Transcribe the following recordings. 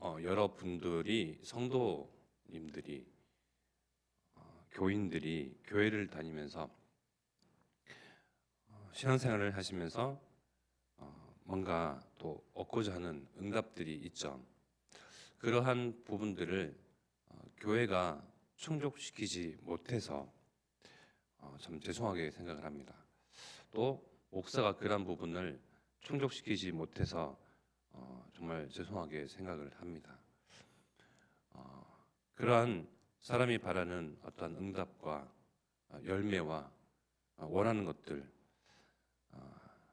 여러분들이 성도님들이 교인들이 교회를 다니면서 신앙생활을 하시면서 뭔가 또 얻고자 하는 응답들이 있죠. 그러한 부분들을 교회가 충족시키지 못해서 참 죄송하게 생각을 합니다. 또 목사가 그런 부분을 충족시키지 못해서 정말 죄송하게 생각을 합니다. 그러한 사람이 바라는 어떠한 응답과 열매와 원하는 것들,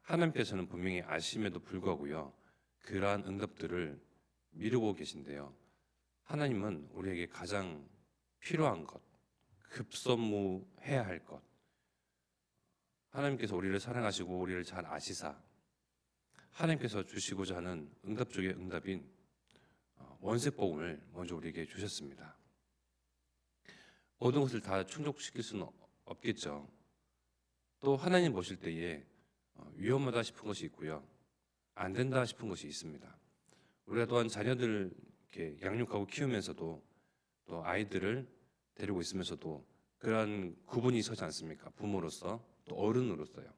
하나님께서는 분명히 아심에도 불구하고요, 그러한 응답들을 미루고 계신데요. 하나님은 우리에게 가장 필요한 것, 급선무해야 할 것, 하나님께서 우리를 사랑하시고 우리를 잘 아시사 하나님께서 주시고자 하는 응답 중의 응답인 원세복음을 먼저 우리에게 주셨습니다. 모든 것을 다 충족시킬 수는 없겠죠. 또 하나님 보실 때에 위험하다 싶은 것이 있고요, 안 된다 싶은 것이 있습니다. 우리가 또한 자녀들 이렇게 양육하고 키우면서도 또 아이들을 데리고 있으면서도 그러한 구분이 서지 않습니까? 부모로서 또 어른으로서요.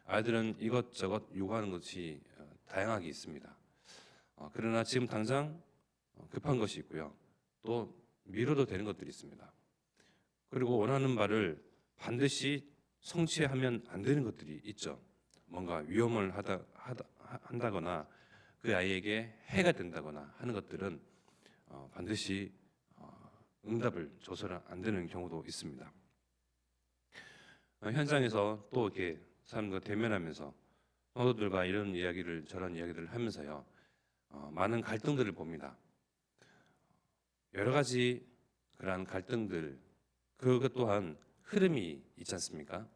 아이들은 이것저것 요구하는 것이 다양하게 있습니다. 그러나 지금 당장 급한 것이 있고요, 또 미뤄도 되는 것들이 있습니다. 그리고 원하는 바를 반드시 성취하면 안 되는 것들이 있죠. 뭔가 위험을 한다거나 그 아이에게 해가 된다거나 하는 것들은 반드시 응답을 줘서는 안 되는 경우도 있습니다. 현장에서 또 이렇게 사람들과 대면하면서 성도들과 이런 이야기를 저런 이야기들을 하면서요, 많은 갈등들을 봅니다. 여러 가지 그러한 갈등들, 그것 또한 흐름이 있지 않습니까?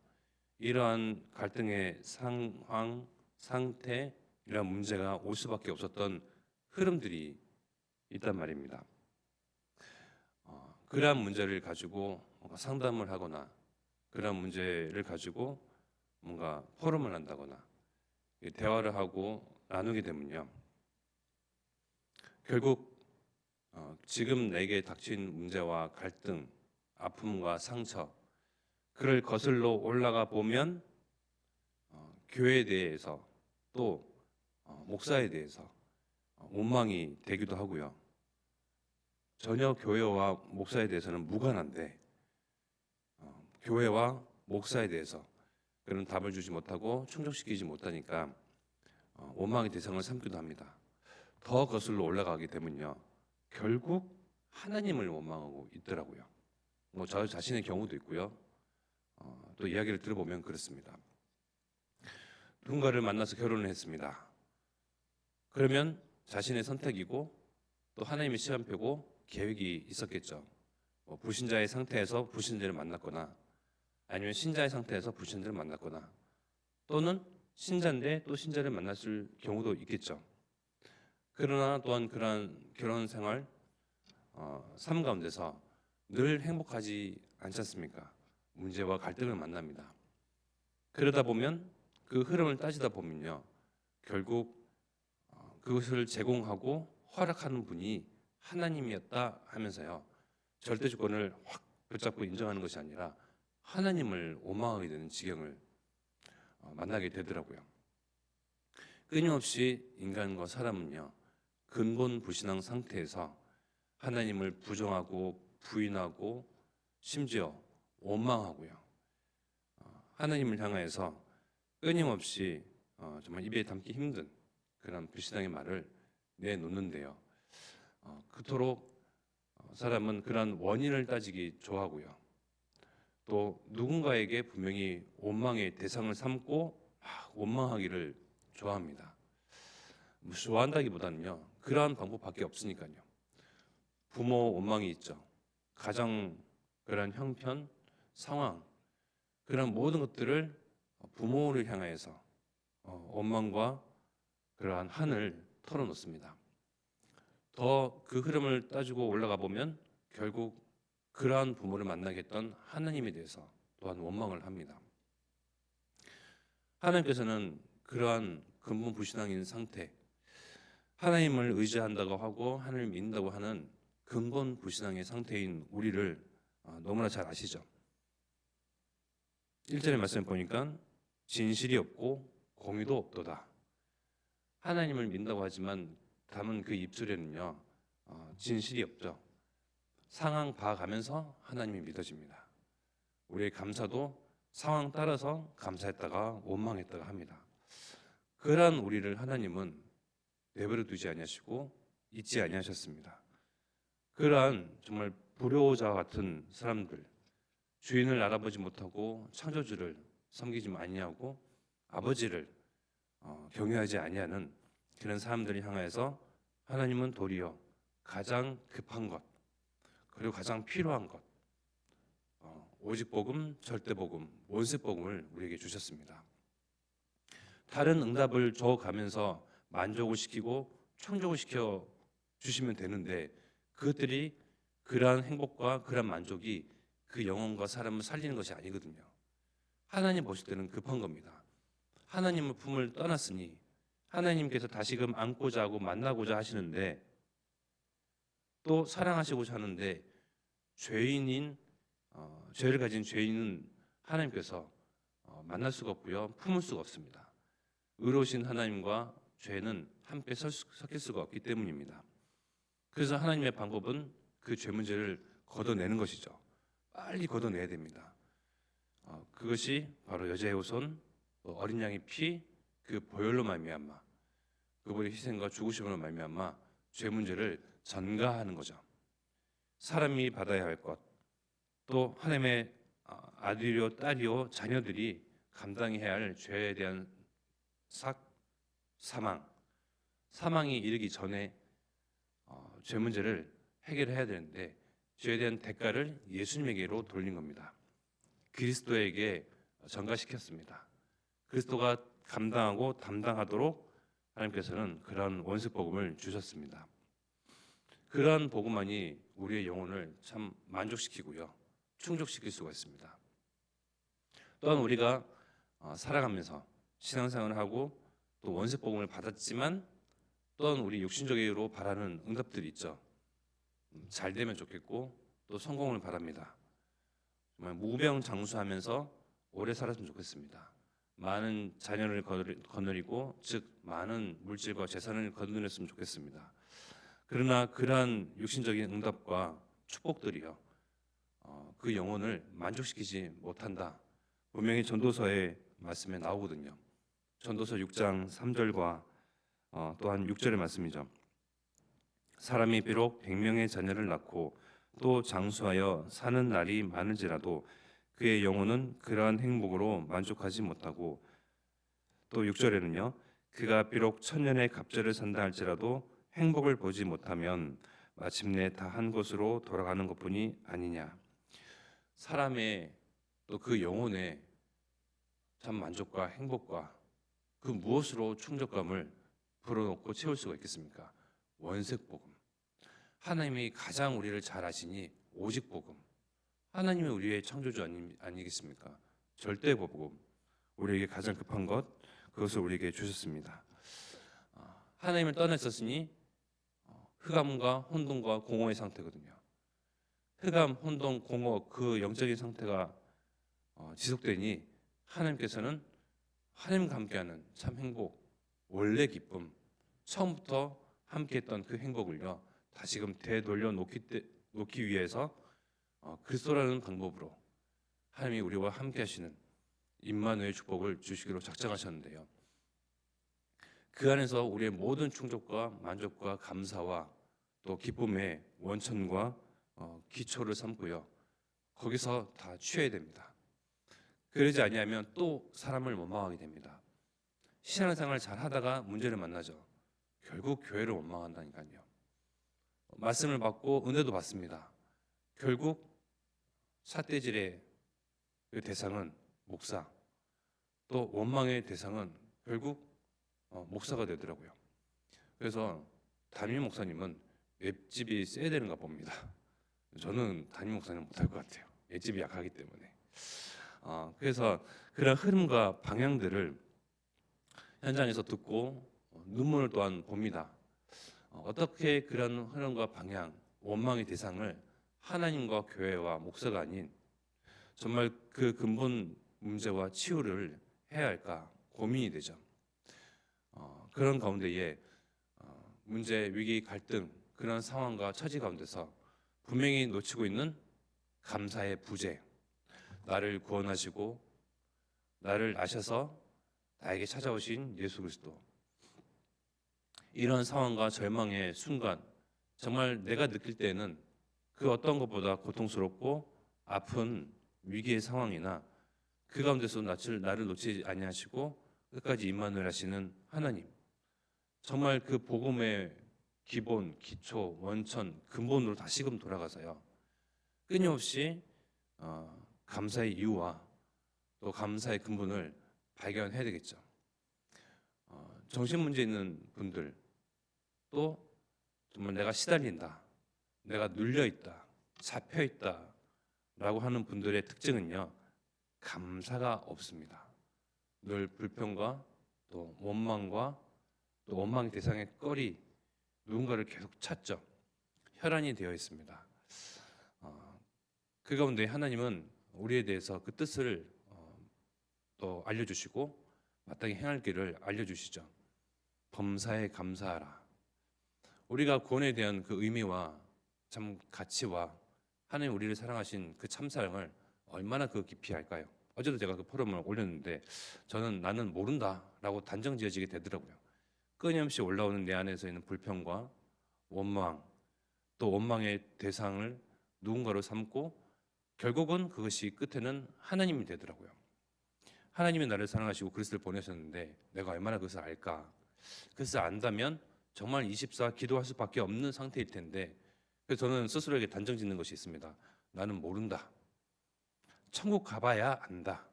이러한 갈등의 상황, 상태, 이러한 문제가 올 수밖에 없었던 흐름들이 있단 말입니다. 그러한 문제를 가지고 뭔가 상담을 하거나 그러한 문제를 가지고 뭔가 포럼을 한다거나 대화를 하고 나누게 되면요, 결국 지금 내게 닥친 문제와 갈등, 아픔과 상처, 그를 거슬러 올라가 보면 교회에 대해서 또 목사에 대해서 원망이 되기도 하고요. 전혀 교회와 목사에 대해서는 무관한데 교회와 목사에 대해서 그런 답을 주지 못하고 충족시키지 못하니까 원망의 대상을 삼기도 합니다. 더 거슬러 올라가게 되면요, 결국 하나님을 원망하고 있더라고요. 뭐 저 자신의 경우도 있고요. 또 이야기를 들어보면 그렇습니다. 누군가를 만나서 결혼을 했습니다. 그러면 자신의 선택이고 또 하나님의 시간표고 계획이 있었겠죠. 불신자의 상태에서 불신자를 만났거나 아니면 신자의 상태에서 불신자를 만났거나 또는 신자인데 또 신자를 만났을 경우도 있겠죠. 그러나 또한 그러한 결혼 생활 삶 가운데서 늘 행복하지 않지 않습니까? 문제와 갈등을 만납니다. 그러다 보면 그 흐름을 따지다 보면요, 결국 그것을 제공하고 허락하는 분이 하나님이었다 하면서요, 절대 주권을 확 붙잡고 인정하는 것이 아니라 하나님을 원망하게 되는 지경을 만나게 되더라고요. 끊임없이 인간과 사람은요, 근본 불신앙 상태에서 하나님을 부정하고 부인하고 심지어 원망하고요, 하나님을 향해서 끊임없이 정말 입에 담기 힘든 그런 불신앙의 말을 내놓는데요, 그토록 사람은 그런 원인을 따지기 좋아하고요, 또 누군가에게 분명히 원망의 대상을 삼고 원망하기를 좋아합니다. 좋아한다기보다는요, 그러한 방법밖에 없으니까요. 부모 원망이 있죠. 가정 그런 형편, 상황, 그런 모든 것들을 부모를 향해서 원망과 그러한 한을 털어놓습니다. 더 그 흐름을 따지고 올라가 보면 결국 그러한 부모를 만나게 했던 하나님에 대해서 또한 원망을 합니다. 하나님께서는 그러한 근본 불신앙인 상태, 하나님을 의지한다고 하고 하나님을 믿는다고 하는 근본 불신앙의 상태인 우리를 너무나 잘 아시죠. 1절의 말씀을 보니까 진실이 없고 공의도 없도다. 하나님을 믿는다고 하지만 담은 그 입술에는요 진실이 없죠. 상황 봐가면서 하나님이 믿어집니다. 우리의 감사도 상황 따라서 감사했다가 원망했다가 합니다. 그러한 우리를 하나님은 내버려 두지 아니하시고 잊지 아니하셨습니다. 그러한 정말 불효자 같은 사람들, 주인을 알아보지 못하고 창조주를 섬기지 아니하고 아버지를 경외하지 아니하는 그런 사람들을 향하여서 하나님은 도리어 가장 급한 것 그리고 가장 필요한 것 오직 복음, 절대 복음, 원세 복음을 우리에게 주셨습니다. 다른 응답을 줘가면서 만족을 시키고 충족을 시켜 주시면 되는데 그것들이 그러한 행복과 그러한 만족이 그 영혼과 사람을 살리는 것이 아니거든요. 하나님 보실 때는 급한 겁니다. 하나님의 품을 떠났으니 하나님께서 다시금 안고자 하고 만나고자 하시는데 또 사랑하시고자 하는데 죄를 가진 죄인은 하나님께서 만날 수가 없고요. 품을 수가 없습니다. 의로우신 하나님과 죄는 함께 섞일 수가 없기 때문입니다. 그래서 하나님의 방법은 그 죄 문제를 걷어내는 것이죠. 빨리 걷어내야 됩니다. 그것이 바로 여자의 후손, 어린 양의 피, 그 보혈로 말미암아 그분의 희생과 죽으심으로 말미암아 죄 문제를 전가하는 거죠. 사람이 받아야 할 것, 또 하나님의 아들이요 딸이요 자녀들이 감당해야 할 죄에 대한 사망이 이르기 전에 죄 문제를 해결해야 되는데 죄에 대한 대가를 예수님에게로 돌린 겁니다. 그리스도에게 전가시켰습니다. 그리스도가 감당하고 담당하도록 하나님께서는 그러한 원수 복음을 주셨습니다. 그러한 복음만이 우리의 영혼을 참 만족시키고요, 충족시킬 수가 있습니다. 또한 우리가 살아가면서 신앙생활을 하고 또 원수 복음을 받았지만 또한 우리 육신적으로 바라는 응답들이 있죠. 잘 되면 좋겠고 또 성공을 바랍니다. 정말 무병장수하면서 오래 살았으면 좋겠습니다. 많은 자녀를 거느리고 즉 많은 물질과 재산을 거느렸으면 좋겠습니다. 그러나 그러한 육신적인 응답과 축복들이요 그 영혼을 만족시키지 못한다. 분명히 전도서의 말씀에 나오거든요. 전도서 6장 3절과 또한 6절의 말씀이죠. 사람이 비록 100명의 자녀를 낳고 또 장수하여 사는 날이 많은지라도 그의 영혼은 그러한 행복으로 만족하지 못하고 또 6절에는요. 그가 비록 1000년의 갑절을 산다 할지라도 행복을 보지 못하면 마침내 다 한 곳으로 돌아가는 것뿐이 아니냐. 사람의 또 그 영혼의 참 만족과 행복과 그 무엇으로 충족감을 불어넣고 채울 수가 있겠습니까? 원색 복음. 하나님이 가장 우리를 잘 아시니 오직 복음. 하나님이 우리의 창조주 아니겠습니까? 절대 복음. 우리에게 가장 급한 것 그것을 우리에게 주셨습니다. 하나님을 떠났었으니 흑암과 혼돈과 공허의 상태거든요. 흑암, 혼돈, 공허 그 영적인 상태가 지속되니 하나님께서는 하나님과 함께하는 참 행복, 원래 기쁨, 처음부터 함께했던 그 행복을요 다시금 되돌려 놓기 위해서 그리스도라는 방법으로 하나님이 우리와 함께하시는 임마누엘 축복을 주시기로 작정하셨는데요. 그 안에서 우리의 모든 충족과 만족과 감사와 또 기쁨의 원천과 기초를 삼고요. 거기서 다 취해야 됩니다. 그러지 아니하면 또 사람을 원망하게 됩니다. 신앙생활 잘 하다가 문제를 만나죠. 결국 교회를 원망한다니까요. 말씀을 받고 은혜도 받습니다. 결국 삿대질의 그 대상은 목사, 또 원망의 대상은 결국 목사가 되더라고요. 그래서 담임 목사님은 맷집이 세야 되는가 봅니다. 저는 담임 목사님 못할 것 같아요. 맷집이 약하기 때문에. 그래서 그런 흐름과 방향들을 현장에서 듣고 눈물을 또한 봅니다. 어떻게 그런 흐름과 방향, 원망의 대상을 하나님과 교회와 목사가 아닌 정말 그 근본 문제와 치유를 해야 할까 고민이 되죠. 그런 가운데에 문제, 위기, 갈등 그런 상황과 처지 가운데서 분명히 놓치고 있는 감사의 부재, 나를 구원하시고 나를 아셔서 나에게 찾아오신 예수 그리스도, 이런 상황과 절망의 순간 정말 내가 느낄 때는 그 어떤 것보다 고통스럽고 아픈 위기의 상황이나 그 가운데서 나를 놓치지 아니하시고 끝까지 임만을 하시는 하나님, 정말 그 복음의 기본, 기초, 원천, 근본으로 다시금 돌아가서요 끊임없이 감사의 이유와 또 감사의 근본을 발견해야 되겠죠. 정신 문제 있는 분들, 또 정말 내가 시달린다, 내가 눌려 있다, 잡혀 있다라고 하는 분들의 특징은요, 감사가 없습니다. 늘 불평과 또 원망과 또 원망의 대상의 꺼리, 누군가를 계속 찾죠. 혈안이 되어 있습니다. 그 가운데 하나님은 우리에 대해서 그 뜻을 또 알려주시고 마땅히 행할 길을 알려주시죠. 범사에 감사하라. 우리가 구원에 대한 그 의미와 참 가치와 하나님 우리를 사랑하신 그 참사랑을 얼마나 그 깊이 할까요? 어제도 제가 그 포럼을 올렸는데 저는 나는 모른다라고 단정 지어지게 되더라고요. 끊임없이 올라오는 내 안에서 있는 불평과 원망, 또 원망의 대상을 누군가로 삼고 결국은 그것이 끝에는 하나님이 되더라고요. 하나님이 나를 사랑하시고 그리스도를 보내셨는데 내가 얼마나 그것을 알까? 그것을 안다면 정말 24 기도할 수밖에 없는 상태일 텐데, 그래서 저는 스스로에게 단정 짓는 것이 있습니다. 나는 모른다. 천국 가봐야 안다.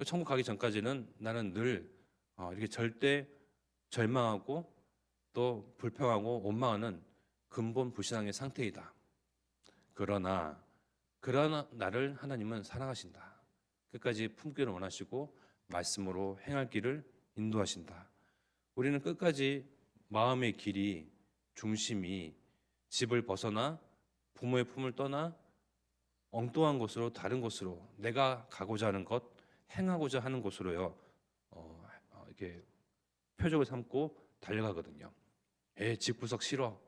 천국 가기 전까지는 나는 늘 이렇게 절대 절망하고 또 불평하고 원망하는 근본 불신앙의 상태이다. 그러나 나를 하나님은 사랑하신다. 끝까지 품기를 원하시고 말씀으로 행할 길을 인도하신다. 우리는 끝까지 마음의 길이, 중심이 집을 벗어나 부모의 품을 떠나 엉뚱한 곳으로, 다른 곳으로, 내가 가고자 하는 것, 행하고자 하는 곳으로요 이렇게 표적을 삼고 달려가거든요. 집 구석 싫어,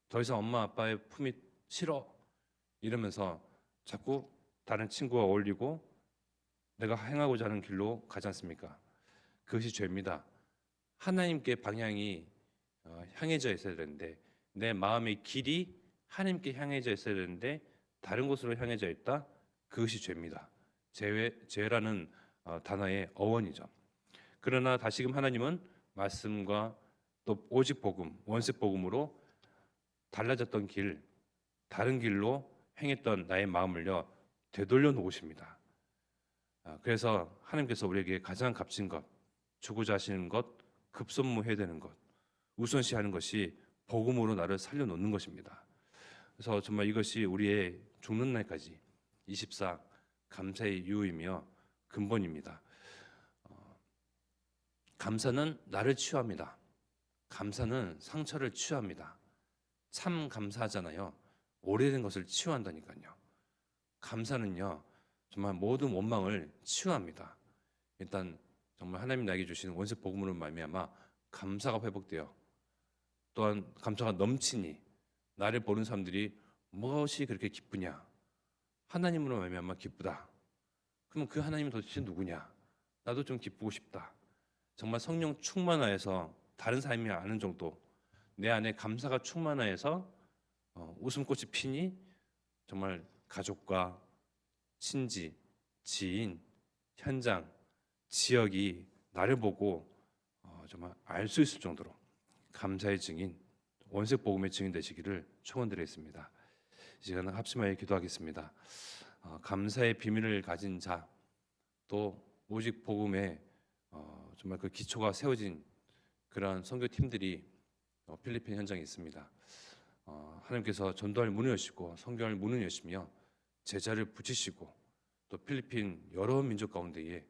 더 이상 엄마 아빠의 품이 싫어, 이러면서 자꾸 다른 친구와 어울리고 내가 행하고자 하는 길로 가지 않습니까? 그것이 죄입니다. 하나님께 방향이 향해져 있어야 되는데, 내 마음의 길이 하나님께 향해져 있어야 되는데 다른 곳으로 향해져 있다. 그것이 죄입니다. 죄라는 단어의 어원이죠. 그러나 다시금 하나님은 말씀과 또 오직 복음, 원색 복음으로 달라졌던 길, 다른 길로 행했던 나의 마음을요 되돌려 놓으십니다. 그래서 하나님께서 우리에게 가장 값진 것, 주고자 하시는 것, 급선무해야 되는 것, 우선시하는 것이 복음으로 나를 살려놓는 것입니다. 그래서 정말 이것이 우리의 죽는 날까지 24 감사의 이유이며 근본입니다. 감사는 나를 치유합니다. 감사는 상처를 치유합니다. 참 감사하잖아요. 오래된 것을 치유한다니까요. 감사는요 정말 모든 원망을 치유합니다. 일단 정말 하나님 나에게 주시는 원색 복음으로 말미암아 감사가 회복되어, 또한 감사가 넘치니 나를 보는 사람들이 무엇이 그렇게 기쁘냐? 하나님으로 말미암아 기쁘다. 그러면 그 하나님은 도대체 누구냐? 나도 좀 기쁘고 싶다. 정말 성령 충만하여서 다른 사람이 아는 정도, 내 안에 감사가 충만하여서 웃음꽃이 피니 정말 가족과 친지, 지인, 현장, 지역이 나를 보고 정말 알 수 있을 정도로 감사의 증인, 원색 복음의 증인 되시기를 축원드리겠습니다. 이 시간은 합심하여 기도하겠습니다. 감사의 비밀을 가진 자, 또 오직 복음에 정말 그 기초가 세워진 그러한 선교팀들이 필리핀 현장에 있습니다. 하나님께서 전도할 문을 여시고 선교할 문을 여시며 제자를 붙이시고 또 필리핀 여러 민족 가운데에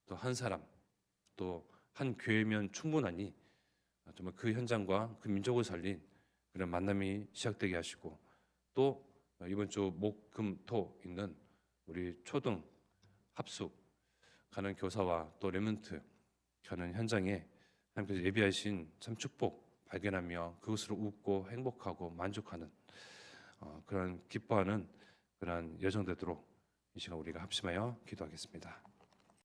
또 한 사람, 또 한 교회면 충분하니 정말 그 현장과 그 민족을 살린 그런 만남이 시작되게 하시고, 또 이번 주 목, 금, 토 있는 우리 초등 합숙 가는 교사와 또 레몬트 가는 현장에 하나님께서 예비하신 참 축복 발견하며 그것으로 웃고 행복하고 만족하는 그런 기뻐하는 그런 여정 되도록 이 시간 우리가 합심하여 기도하겠습니다.